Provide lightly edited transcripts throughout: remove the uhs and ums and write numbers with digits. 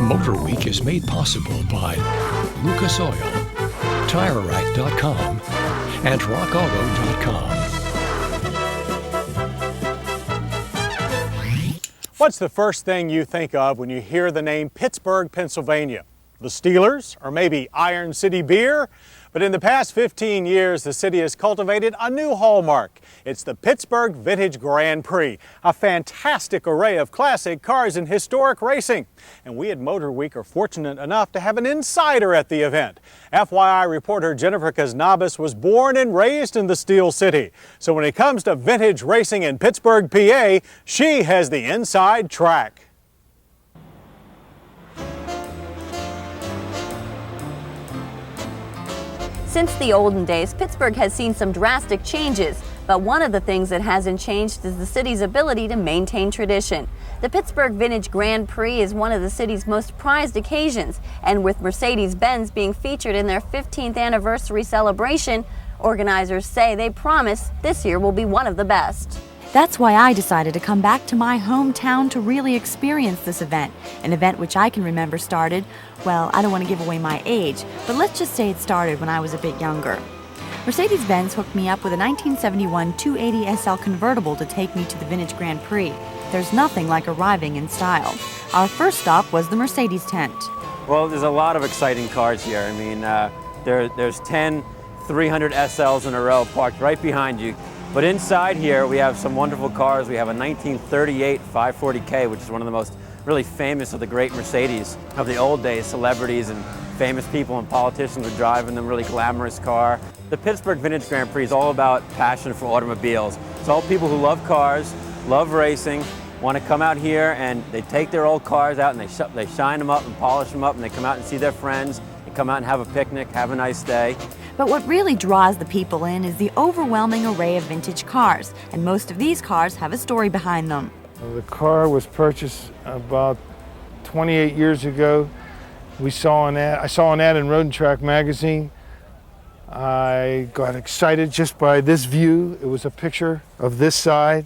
MotorWeek is made possible by Lucas Oil, TireRack.com, and RockAuto.com. What's the first thing you think of when you hear the name Pittsburgh, Pennsylvania? The Steelers, or maybe Iron City beer? But in the past 15 years, the city has cultivated a new hallmark. It's the Pittsburgh Vintage Grand Prix, a fantastic array of classic cars and historic racing. And we at MotorWeek are fortunate enough to have an insider at the event. FYI reporter Jennifer Khasnabis was born and raised in the Steel City. So when it comes to vintage racing in Pittsburgh, PA, she has the inside track. Since the olden days, Pittsburgh has seen some drastic changes, but one of the things that hasn't changed is the city's ability to maintain tradition. The Pittsburgh Vintage Grand Prix is one of the city's most prized occasions, and with Mercedes-Benz being featured in their 15th anniversary celebration, organizers say they promise this year will be one of the best. That's why I decided to come back to my hometown to really experience this event, an event which I can remember started, well, I don't want to give away my age, but let's just say it started when I was a bit younger. Mercedes-Benz hooked me up with a 1971 280 SL convertible to take me to the Vintage Grand Prix. There's nothing like arriving in style. Our first stop was the Mercedes tent. Well, there's a lot of exciting cars here. I mean, there's 10 300 SLs in a row parked right behind you. But inside here, we have some wonderful cars. We have a 1938 540K, which is one of the most really famous of the great Mercedes of the old days. Celebrities and famous people and politicians would drive in them, really glamorous car. The Pittsburgh Vintage Grand Prix is all about passion for automobiles. It's all people who love cars, love racing, want to come out here and they take their old cars out and they shine them up and polish them up and they come out and see their friends. They come out and have a picnic, have a nice day. But what really draws the people in is the overwhelming array of vintage cars, and most of these cars have a story behind them. The car was purchased about 28 years ago. I saw an ad in Road and Track magazine. I got excited just by this view. It was a picture of this side,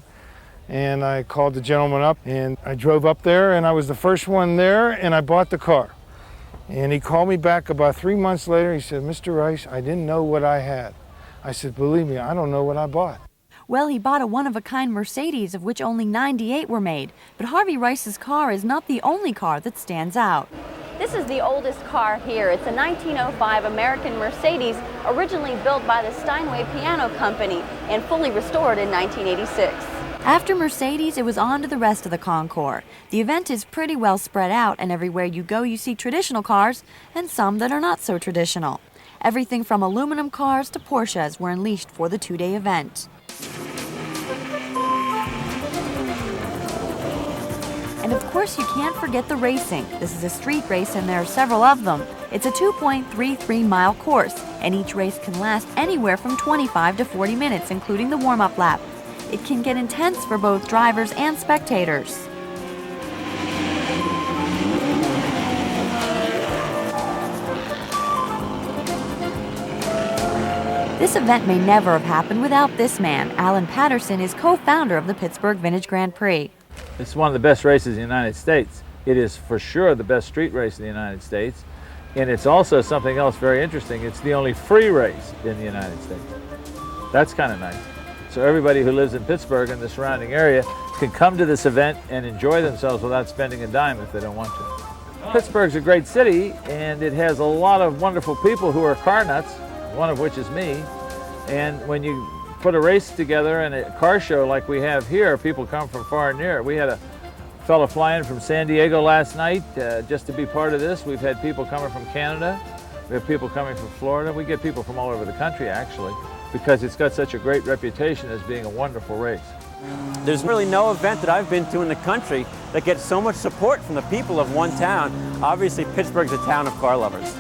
and I called the gentleman up, and I drove up there, and I was the first one there, and I bought the car. And he called me back about 3 months later. He said, "Mr. Rice, I didn't know what I had." I said, "Believe me, I don't know what I bought." Well, he bought a one-of-a-kind Mercedes, of which only 98 were made. But Harvey Rice's car is not the only car that stands out. This is the oldest car here. It's a 1905 American Mercedes, originally built by the Steinway Piano Company and fully restored in 1986. After Mercedes, it was on to the rest of the concours. The event is pretty well spread out, and everywhere you go you see traditional cars and some that are not so traditional. Everything from aluminum cars to Porsches were unleashed for the two-day event. And of course you can't forget the racing. This is a street race and there are several of them. It's a 2.33-mile course, and each race can last anywhere from 25 to 40 minutes, including the warm-up lap. It can get intense for both drivers and spectators. This event may never have happened without this man. Alan Patterson is co-founder of the Pittsburgh Vintage Grand Prix. It's one of the best races in the United States. It is for sure the best street race in the United States. And it's also something else very interesting. It's the only free race in the United States. That's kind of nice. So everybody who lives in Pittsburgh and the surrounding area can come to this event and enjoy themselves without spending a dime if they don't want to. Pittsburgh's a great city, and it has a lot of wonderful people who are car nuts, one of which is me. And when you put a race together and a car show like we have here, people come from far and near. We had a fellow fly in from San Diego last night just to be part of this. We've had people coming from Canada. We have people coming from Florida. We get people from all over the country, actually, because it's got such a great reputation as being a wonderful race. There's really no event that I've been to in the country that gets so much support from the people of one town. Obviously, Pittsburgh's a town of car lovers.